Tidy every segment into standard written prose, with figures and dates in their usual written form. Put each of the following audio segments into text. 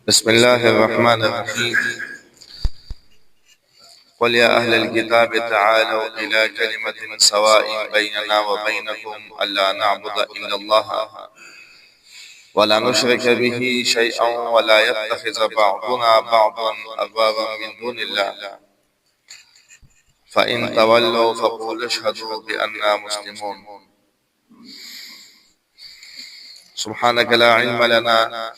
بسم الله الرحمن الرحيم. قل يا أهل الكتاب تعالوا إلى كلمة سواء بيننا وبينكم ألا نعبد إلا الله ولا نشرك به شيئا ولا يتخذ بعضنا بعضا أربابا من دون الله فإن تولوا فقولوا اشهدوا بأننا مسلمون. سبحانك لا علم لنا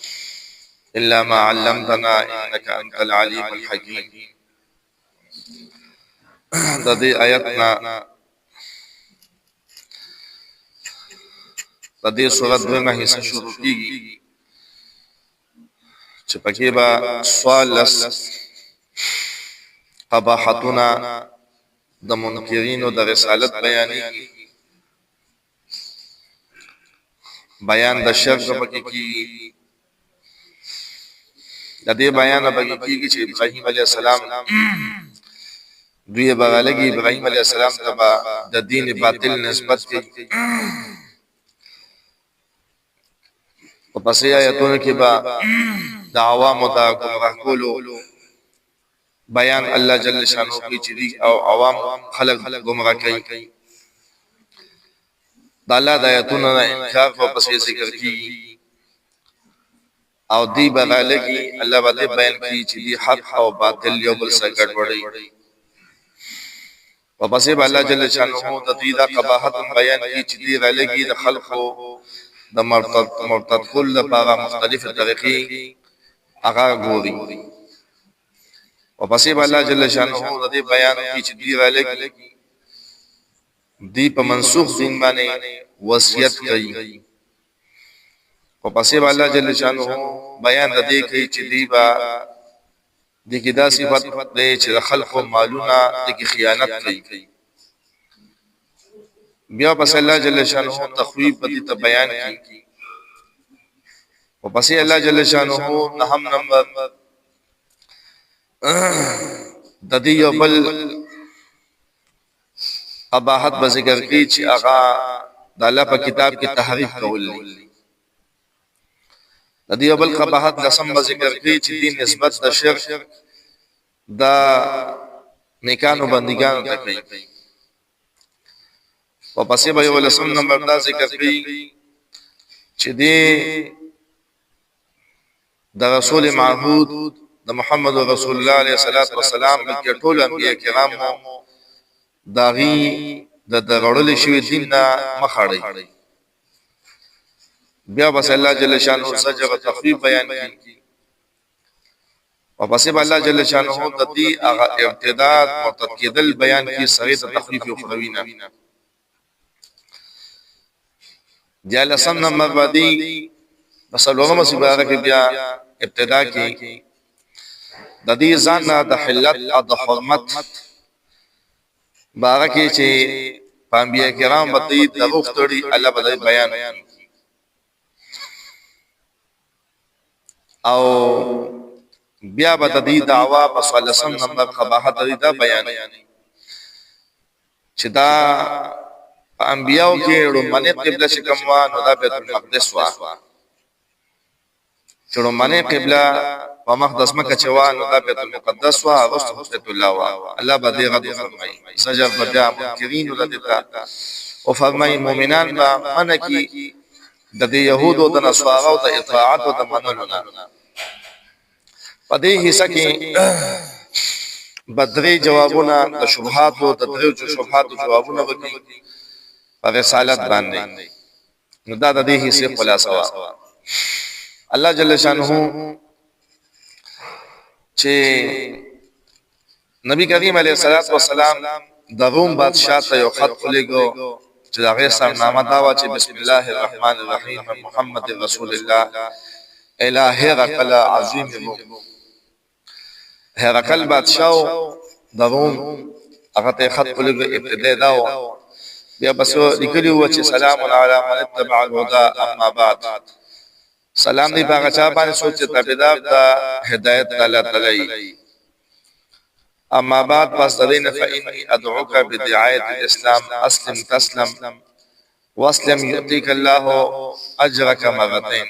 إلا ما علمتنا إنك أنت العليم الحكيم. د دې آیتنا د دې سورۃ دویمه حصہ شروع کیږي چې پکې با سوالس قباحتنا د منکرینو د رسالت بیانېږي، بیان د شرک پکې کیږي. د دې بیان پکې کیږي چې ابراهیم علیه السلام دوی بغالګي ابراهيم عليه السلام تبا د دین باطل نسبت کوي، او پسې آیاتونه کې با د عوامو د گمراه کولو بیان الله جل شانو کوي چې دي او عوام خلق گمراه کوي. د الله د آیاتونو انکار او پسې ذکر کوي او دی بغالګي الله باندې بیان کوي چې دي حق او باطل یو بل سره ګډوډي. وبسې الله جل شانه د دې دا قباحت بیان کی چې دی غلګي د خلقو د مرتد کول لپاره مختلفه طریقې هغه ګوري. وبسې الله جل شانه د دې بیان کی چې دی غلګي دی په منسوخ دین باندې وصیت کوي. وبسې الله جل شانه بیان د دې کوي چې دی با د کی دا صفات دی چې خلقو مالونه د کی خیانت کوي. بیا پس الله جل شانه تخویب پدې ته بیان کی، او پس الله جل شانه نهم نمبر د دې یو بل قباحت به ذکر کی چې هغه د الله په کتاب کې تحریف کول دي. د دې بل قباحت لسم ذکر کی چې دین نسبت د شرک دا نیکانو بندگانو ته کوي. او پسې به یو لسم نمبر دا ذکر کوي چې دی د رسول معبود د محمد رسول الله علیه الصلاۃ والسلام بلکې ټول انبیاء کرام داغي د غړل شوی دین نه مخاړي. بیا بس الله جل شانه سجغ تخفیف بیان کی، او پسې الله جل شانه د دې هغه ابتداء مرتد کېدل بیان کی سره تخفیف او خوینه. دیاله سم نمبر باندې مسلومه سباره کې بیا ابتدا کې د دې ځان د حلت او د حرمت باره کې چې انبیاء کرام باندې د وختړي الله باندې بیان او بیا به د دې دعوا په 13 نمبر قباحت دا بیان چې دا انبیاء کې رومانه قبله شکم وا نو دا بیت المقدس وا چې رومانه قبله په مقدس مکه چوا نو دا بیت المقدس وا او بیت الله وا. الله باندې غد فرمایي سجر بدا منکرین ولدتا او فرمایي مؤمنان با من کی د دې يهودو د نصارو د اطاعت او د منلو نه پدې حصہ کې بدري جوابونه د شبهات او د درو شبهات جوابونه وکړي په رسالت باندې. نو دا د دې حصے خلاصه وا. الله جل شانه چې نبی کریم علیه الصلاۃ والسلام د روم بادشاہ ته یو خط ولېګو چې هغه سرنامه دا وا چې بسم الله الرحمن الرحیم محمد رسول الله الہ هرقل عظیم هرقل بادشاہ د روم هغه ته خط ولېګو ابتدا دا بیا بس لیکلو چې سلام علی من اتبع الهدى اما بعد. سلام دی باغ چا باندې سوچ تابعدار د هدایت الله تعالی. اما بعد پس دین فإني ادعوك بدعاية الاسلام اسلم تسلم واسلم يعطيك الله اجرك مرتين.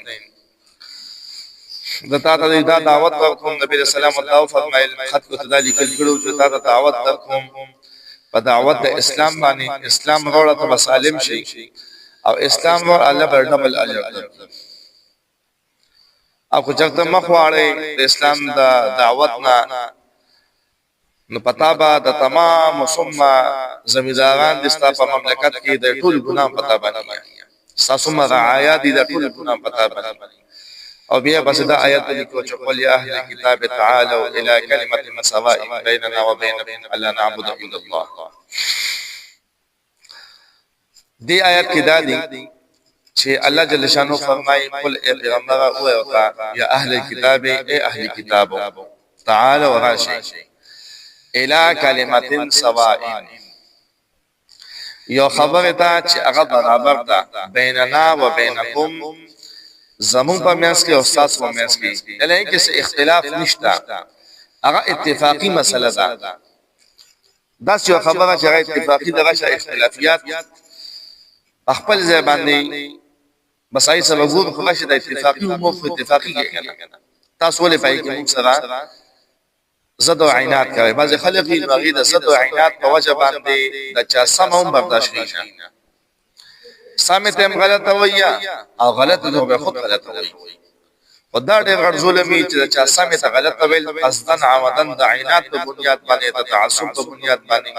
دتا ته دا دعوت ورکوم نبی رسول الله الله فرمایل خط کو تدالی کړو چې تا ته دعوت ورکوم په دعوت د اسلام باندې اسلام وروړه ته مسالم شي او اسلام ور الله پر ډبل اجر درکړي او کو چرته مخواړي د اسلام د دعوت نه نو پتا با د تمام ثم زمیداران د ستا په مملکت کې د ټول ګناه پتا باندې ساسو رعایا دي د ټول ګناه پتا باندې او بیا بس دا آیت لیکو چې قل یا اهل الكتاب تعالوا الى كلمه سواء بيننا وبينكم الا نعبد الا الله. دی آیت کې دا دي چې الله جل شانو فرمایي قل اے پیغمبر او یا اهل الكتاب اے اهل کتاب تعالوا راشي الى كلمه سواء یو خبره تا چې هغه برابر ده بیننا و بینکم زمون په میاس کې او استاد په میاس کې دلته کې څه اختلاف نشته هغه اتفاقی مسله ده دا څه خبره چې هغه اتفاقی دغه څه اختلافیات خپل ځای باندې مسایل سره وګورو خو چې د اتفاقی او مو اتفاقی کې تاسو ولې پای کې موږ سره زد و عینات کوي بعض خلک یې بغي د زد و عینات په وجه باندې د چا سمون برداشت کوي سامت هم غلط ویا او غلط نو به خود غلط وي خدا ډېر غړ ظلمي چې چا سامت غلط ویل قصدن عمدن د عینات په بنیاد باندې د تعصب په بنیاد باندې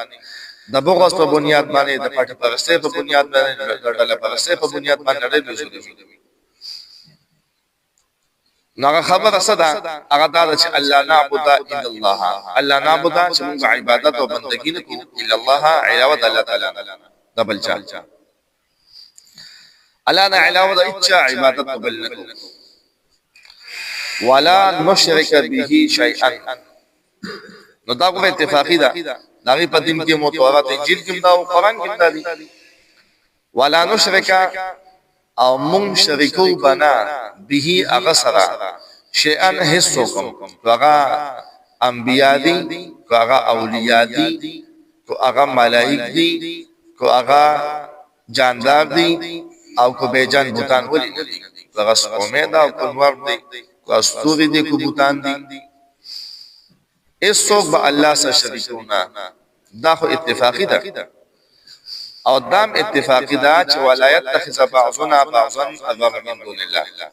د بغض په بنیاد باندې د پټ پرسته په بنیاد باندې د ډله پرسته په بنیاد باندې ډېر ظلمي نو خبر صدا هغه دا چې الله نعبد الا الله الله نعبد چې موږ عبادت او بندګي نه کوو الا الله علاوه الله تعالی دبل چا الله نه علاوه د اچا عبادت قبل نکو ولا نشرک به شیئا نو دا کومه اتفاقی ده دغه په دین کې متوارات انجیل کې دا او قران کې دا دي ولا نشرک او مون شریکو بنا به اغسرا شیئا حسکم وغا انبیاء دي وغا اولیاء دي کو هغه ملائک دي کو هغه جاندار دي او کو بیجان بوتان ولی ندی لغس امید او کنور دی کو استوری دی کو بوتان دی اس سوک با اللہ سا شریکونا دا خو اتفاقی دا او دام اتفاقی دا چه ولایت تخذ بعضنا بعضا ادوار من دون اللہ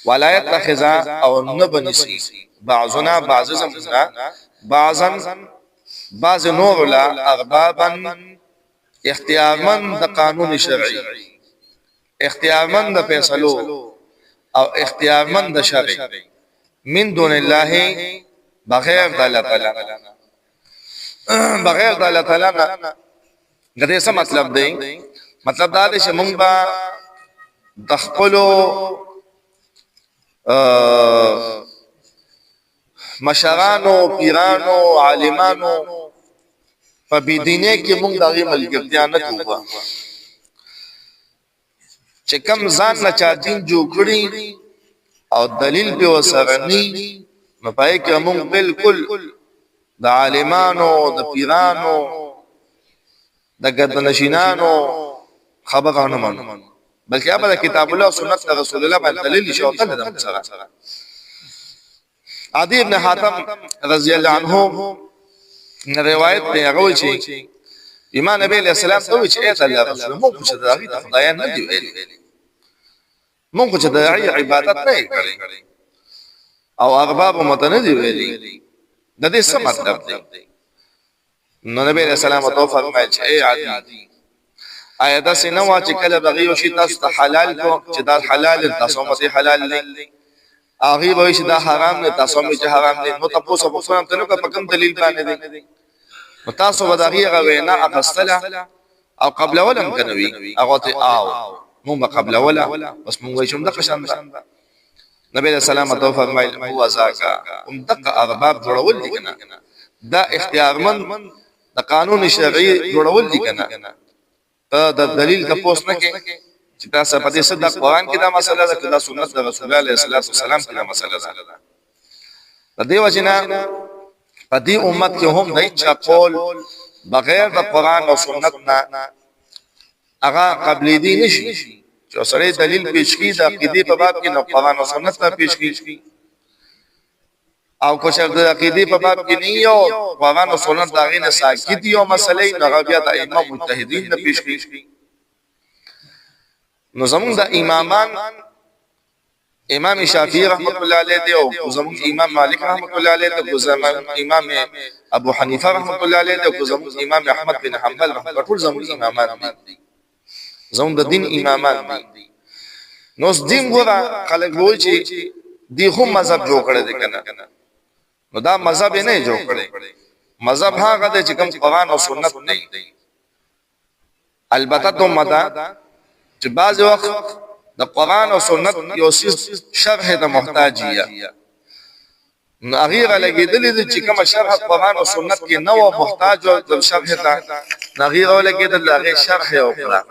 ولایت تخذ او نبنسی بعضنا بعض زمنا بعضا بعض نور لا اغبابا اختیارمن دا قانون شرعی اختیارمند فیصلو او اختیارمند شرع من دون الله بغیر د الله تعالی بغیر د الله تعالی نه غته څه مطلب دی مطلب دا دی چې موږ با د خپل مشرانو پیرانو عالمانو په بيدینه کې موږ دغه ملګرتیا نه کوو چې کم ځان نه چا دین جوړ کړی او دلیل په وسرنی نو پای کې موږ بالکل د عالمانو د پیرانو د ګردنشینانو خبره نه مانو بلکې هغه کتاب الله او سنت رسول الله باندې دلیل شو ته د سره عدی ابن حاتم رضی الله عنه روایت دی هغه چې ایمان نبی علیہ السلام ته چې ایت الله رسول مونږ چې دغه ته خدای نه دی ویلي مونږ چې دغه عبادت نه کړی او ارباب متنه دی ویلي د دې څه مطلب دی نو نبی علیہ السلام ته فرمایي چې ای عادی آیات سينو چې کله بغي شي تاسو ته حلال کو چې دا حلال تاسو مته حلال دی هغه به چې دا حرام نه تاسو مې چې حرام دی نو تاسو په څه ته نو په کوم دلیل باندې دی متاسو بداغي غوینا اقصلا او قبل ولم کنوي اغوت او مو قبل ولا بس مو وشم د قشان نبی رسول الله تو فرمایل هو زاکا دق ارباب جوړول دي کنه دا اختیارمن د قانون شرعي جوړول دي کنه ته د دلیل د پوس نه کې چې تاسو په دې صدق قرآن کې دا مسله ده کله سنت د رسول الله صلی الله علیه وسلم کې دا مسله ده د دې وجنه په دې امت کې هم نه چا قول بغیر د قرآن او سنت نه هغه قبل دي نشي چې سره دلیل پیش کی د عقیده په باب کې نو قرآن او سنت ته پیش کی او کو شرط عقیدی په باب کې نه یو قرآن او سنت دا غینه ساکت یو مسلې نه بیا د ائمه مجتهدین نه پیش کی نو زمون د امامان امام شافعی رحمت الله علیه دی او زمون امام مالک رحمت الله علیه دی او زمون امام ابو حنیفه رحمت الله علیه دی او زمون امام احمد بن حنبل رحمت الله ټول زمون امامان دي زمون د دین امامان دي نو دین ګوره خلک وایي چې دی هم مذهب جوړ کړی دی کنه نو دا مذهب نه جوړ کړی مذهب هغه دی چې کوم قرآن او سنت نه دی البته ته مدا چې بعض وخت د قرآن او سنت یو شرح ته محتاج یا نو هغه لګیدلې چې کوم شرح قرآن او سنت کې نو محتاج او د شرح ته هغه لګیدل هغه شرح او قرآن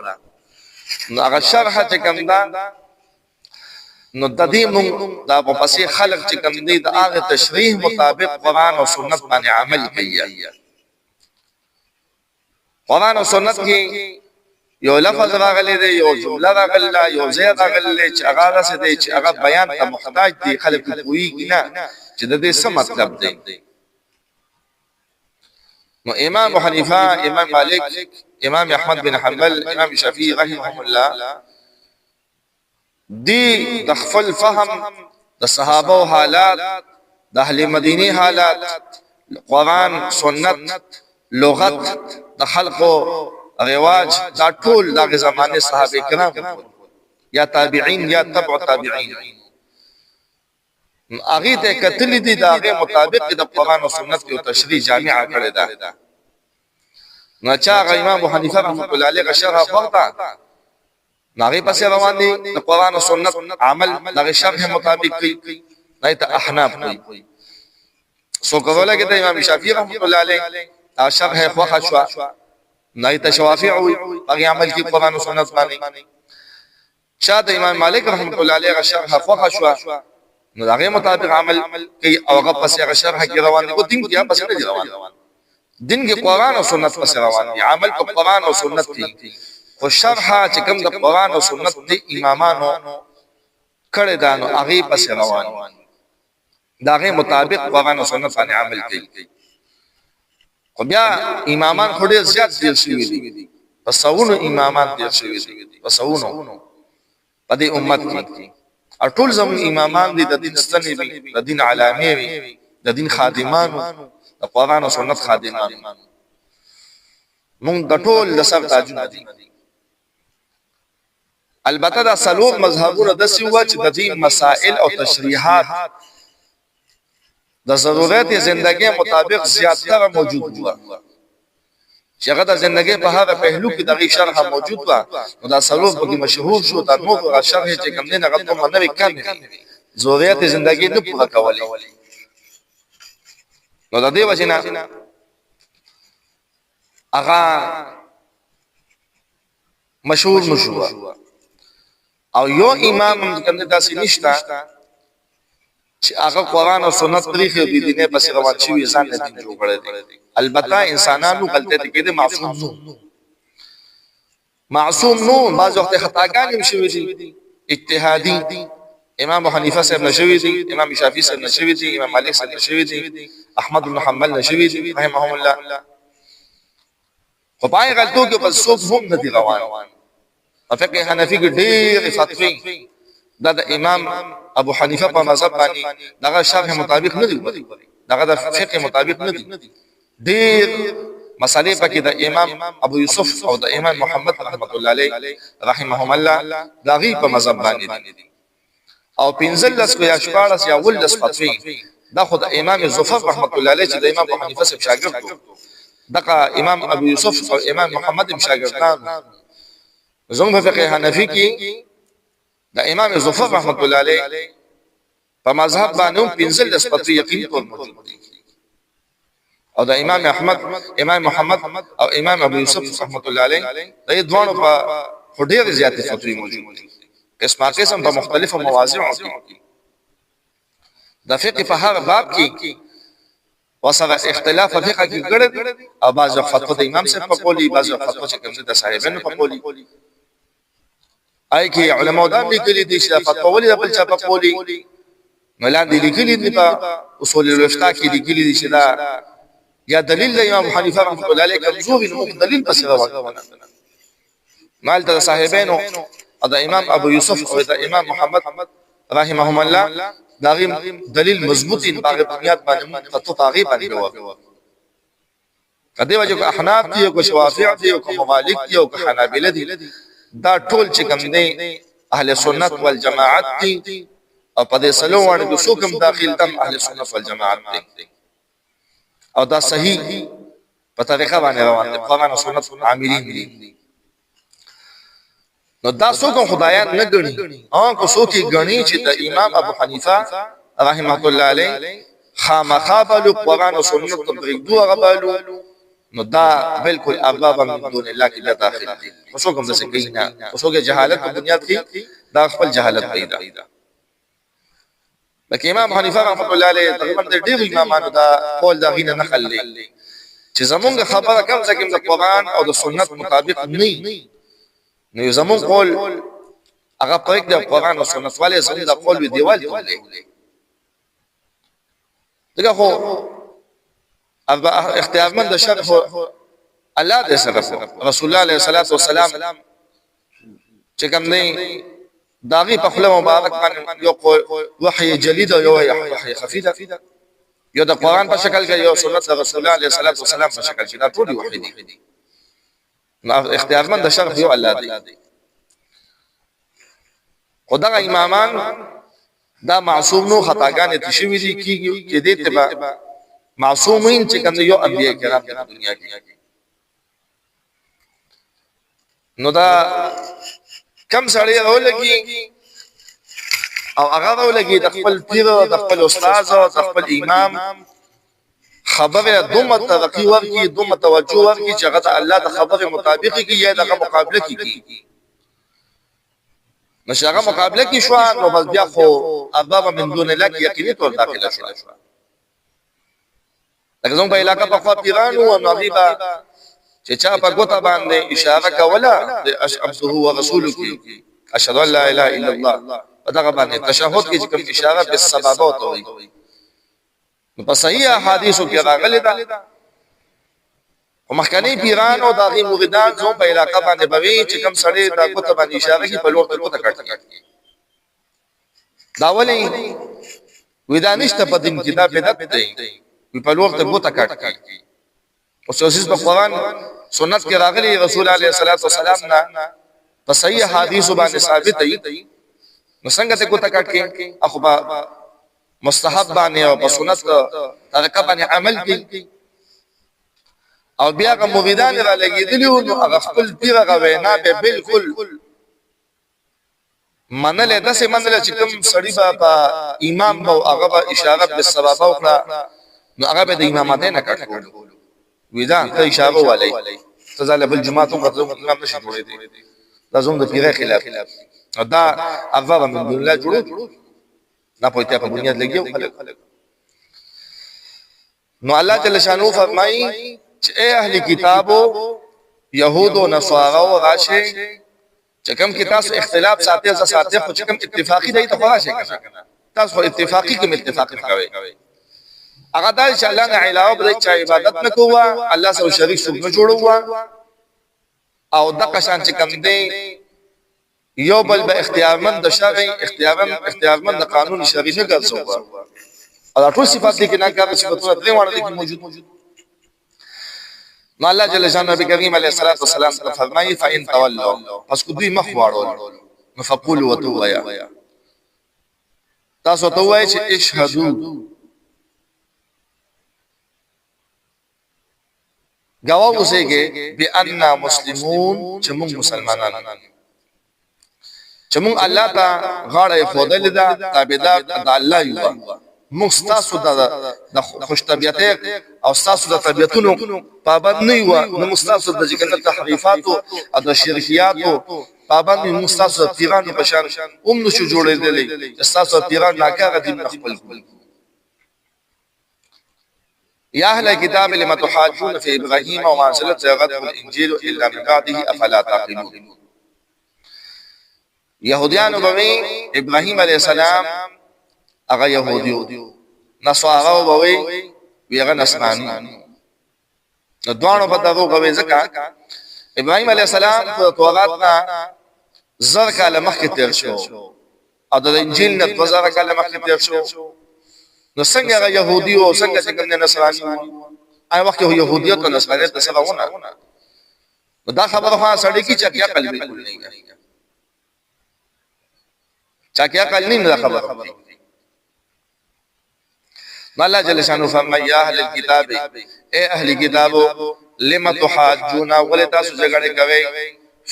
نو هغه شرح چې کوم دا نو د دې موږ دا په پسې خلق چې کوم دی د هغه تشریح مطابق قرآن او سنت باندې عمل کوي قرآن او سنت کې یو لفظ راغلی دی یو جمله راغلی یو ځای راغلی چې هغه څه دی چې هغه بیان ته محتاج دی خلک پوهیږي نه چې د دې څه مطلب دی نو امام ابو حنیفه امام مالک امام احمد بن حنبل امام شافعی رحمهم الله دی د خپل فهم د صحابه او حالات د اهل مدینه حالات قرآن سنت لغت د خلقو رواج دا ټول د زمانه صحابه کرام یا تابعین یا تبع تابعین هغه ته کتل دي دا هغه مطابق د قرآن او سنت کې تشریح جامعه کړی دا نو چا امام ابو حنیفه رحمۃ اللہ علیہ شرح فرض ناغي پس روان دي د قرآن او سنت عمل دغه شرح مطابق کوي نه ته احناف کوي سو کوله کې د امام شافعی رحمۃ اللہ علیہ او شرح خوخه شو نه ته شوافعی هغه عمل کې قرآن او سنت باندې شاد امام مالک رحمۃ اللہ علیہ شرح خوخه شو نو هغه مطابق عمل کوي او هغه پس هغه شرح کې روان دي او دین کې پس نه روان دین کې قرآن او سنت پس روان دي عمل په قرآن او سنت کې خو شرح چې کوم د قرآن او سنت د امامانو کړه دا نو هغه پس روان داغه مطابق قرآن او سنت باندې عمل کوي خو بیا امامان خوري زیات دي شوی دي پسونو امامان دي شوی دي پسونو په دې امت کې ټول زمون امامان دي د دین ستنې وي د دین علامه وي د دین خادمانو د قرآن او سنت خادمانو مونږ د ټول د سر تاجونه دي البته دا سلوک مذهبونه د سیوا چې د دې مسائل او تشریحات د ضرورت زندگی مطابق زیاتره موجود و چې هغه د زندگی په هغه پهلو کې دغه شرح موجود و نو دا سلوک به مشهور شو د نو شرح چې کوم نه غته منوي کم ضرورت زندگی نه پوره کولای نو د دې وجنه هغه مشهور نشو او یو امام کنده داسې نشتا چې هغه قرآن او سنت طریقې د دینه پس روان شي ځان نه دین جوړ کړی دي البته انسانانو غلطۍ کې دي معصوم نو بعض وخت خطاګان هم شوي دي اجتهادي امام ابو حنیفه صاحب نشوي دي امام شافعي صاحب نشوي دي امام مالک صاحب نشوي دي احمد بن حنبل نشوي دي رحمهم الله خو پای غلطو کې بس څوک هم نه دي روان فقه حنفی کې ډېر فتوی د امام ابو حنیفه په مذهب باندې دغه شرح مطابق نه دي دغه د فقه مطابق نه دي ډېر مسالې پکې د امام ابو یوسف او د امام محمد رحمت الله علیه رحمهم الله دغه په مذهب باندې دي او پنځلس کو یا شپارس یا ولس فتوی دا خود امام زفر رحمت الله علیه چې د امام ابو حنیفه څخه شاګرد دغه امام ابو یوسف او امام محمد شاګردان زموږ فقه حنفی کې د امام زفر رحمت الله علیه په مذهب باندې پنځل نسبت یقین تور موجود دي او د امام احمد امام محمد او امام ابو یوسف رحمت الله علیه د دوانو په ډېر زیات فتوی موجود دي قسم په مختلفو مواضیع کې د فقه په هر باب کې وسره اختلاف فقه کې ګړد او بعض فتوا د امام صاحب په قولي بعض فتوا چې کوم د صاحبانو په قولي اي کې علماء دا لیکلي دي چې فتوا ولې د بل چا په قولي ملان دي لیکلي دي په اصول الوفقا کې لیکلي دي چې دا یا دلیل د امام حنیفه رحمۃ اللہ علیہ کمزوري نو دلیل پس راوړل مال ته صاحبینو او د امام ابو یوسف او د امام محمد رحمهم الله داغه دلیل مضبوطی په بنیاد باندې مقطع هغه باندې وو کدی وجه کو احناف دي او شوافع دي او مالک دي او حنابلة دي دا ټول چې کوم دي اهل سنت والجماعت دي او په دې سلو باندې د څوکم داخل تم اهل سنت والجماعت دي او دا صحیح په طریقه باندې روان دي قرآن او سنت عاملین دي نو دا څوک خدایان نه ګڼي او کو څوک ګڼي چې د امام ابو حنیفه رحمه الله علیه خامخابل قرآن او سنت تطبیق دوه غبالو نو دا بالکل ارباب من دون الله کې داخل دي څوک هم څه کوي نه څوک جهالت په بنیاد کې دا خپل جهالت پیدا لکه امام حنیفه رحمه الله علیه تقریبا د ډېر امامانو دا قول دا غینه نقل لري چې زمونږ خبره کم څه کوم د قرآن او د سنت مطابق نه نو زمون قول هغه پرېک د قرآن او سنت والے زمون د قول وی دیوال ته دغه خو اختیارمند شرح الله دې سره رسول الله علیه الصلاۃ والسلام چې کوم نه داغي په خپل مبارک باندې یو وحی جلید او یو وحی خفیده یو د قرآن په شکل کې یو سنت رسول الله علیه الصلاۃ والسلام په شکل کې دا ټول وحی دي اختیارمند شرح یو الله دی خدای امامان دا معصوم نو خطاګانې تشوي دي کیږي چې دې تبع معصومین چې کوم یو انبیاء کرام په دنیا کې نو دا کم سړی راولږي او هغه راولږي د خپل پیر او د خپل استاد او د خپل امام خبره دومره ترقی ورکی دومره توجه ورکی چې هغه الله د خبره مطابق کی یا دغه مقابله کی نشغه مقابله کی شو نو بس بیا خو ارباب من دون الله کی یقیني تور داخله شو لکه زموږ په علاقه په خوا پیرانو او نغیبا چې چا په ګوته باندې اشاره کوله د اشهد هو رسول کی اشهد ان لا اله الا الله دغه باندې تشهود کی کوم اشاره په سببات وي په صحیح احادیثو کې راغلي دا او مخکنی پیرانو دغه مریدان زو په علاقه باندې بوي چې کوم سړی دا کوته باندې اشاره کی په لور ته کوته کټ دا ولې ودانشته په دین کې دا بدعت دی په لور ته کوته کټ او سوسیس په قرآن سنت کې راغلي رسول الله صلی الله علیه وسلم نه په صحیح احادیث باندې ثابت دی نو څنګه ته کوته کټ کې اخبا مستحب باندې او په سنت طریقه باندې عمل کوي او بیا کوم مریدان را لګیدلی نو هغه خپل پیغه غوینا به بالکل منل داسې منل چې کوم سړی په امام او هغه اشاره به سبب او نو هغه به د امامت نه کټ کول ودا ته اشاره والی تزال بالجماعت او قدوم امام نشي جوړې دي لازم د پیغه خلاف دا افضل من دون الله جوړو نه پوهته په بنیاد لګیو خلک نو الله جل شانو فرمایي چې اے اهل کتابو يهود او نصارا او راشه چې کوم کې تاسو اختلاف ساتي او ساتي خو چې کوم اتفاقی دی ته راشه کنه تاسو اتفاقی کوم اتفاق کوي هغه د الله نه علاوه بل چا عبادت نه کوه الله سره شریک څوک نه جوړوا او د قشان چې کوم دی یو بل به اختیارمند د شرع اختیارمند د قانون شرعي نه ګرځوا او ټول صفات دي کې نه کار صفاتونه درې وړاندې کې موجود نو الله جل شانه نبی کریم علیه الصلاۃ والسلام فرمایي فإن تولوا پس کو دوی مخ واړول نو فقولوا وتویا تاسو ته وایي چې اشهدو گواه اوسېږي بأننا مسلمون چې موږ مسلمانان چې موږ الله ته غاړه فودل ده تابعدار د الله یو مستاسو د خوش طبيعته او استاسو د طبيعتونو پابند نه یو نو مستاسو د ذکر تحریفات او د شرکیات پابند مستاسو د پیرانو په شان نو شو جوړېدلې استاسو پیران ناکاره دي خپل یا اهل کتاب لما تحاجون فی ابراهیم وما انزلت غدر الانجیل الا من بعده افلا تعقلون یهودیان وبوی ابراهیم علیہ السلام هغه يهوديو نصارا ووي ویغه نصراني نو دوانو په دغه کوي ځکه ابراهيم عليه السلام په تورات نه زر کاله مخکې تیر شو او د انجیل نه 2000 کاله مخکې تیر شو نو څنګه هغه يهودي او څنګه څنګه نصراني هغه وخت يهوديت او نصرانيت څه سببونه نو دا خبره خو سړی کی چې کیا قلبي کول نه چا کیا قلبي نه خبره الله جل شانو فرمایا یا اهل الكتاب اے اهل کتابو لم تحاجون ولتا سجغړې کوي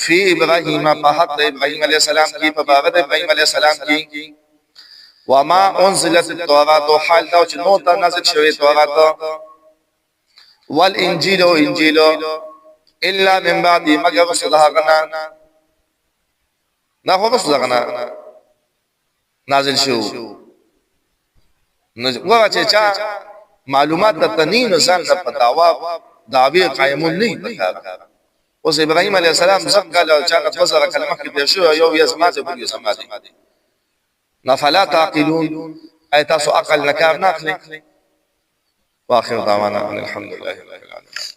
فی ابراهیم په حق ابراهیم علیہ السلام کی په باب ابراهیم علیہ السلام کی وما انزلت التوراۃ حال دا چې نو ته نازل شوی تورات والانجیل او انجیل الا من بعد مگر صدقنا نه هو صدقنا نازل شو نو وګه چې معلومات د تنین ځان په دعوی قائمون نه پکاره اوس ابراهيم عليه السلام څنګه له چا په سره کلمه کې شو یو یا سماج بل سماج نفلا تعقلون اي تاسو عقل نکار نه اخلي واخر دعوانا الحمد لله رب العالمين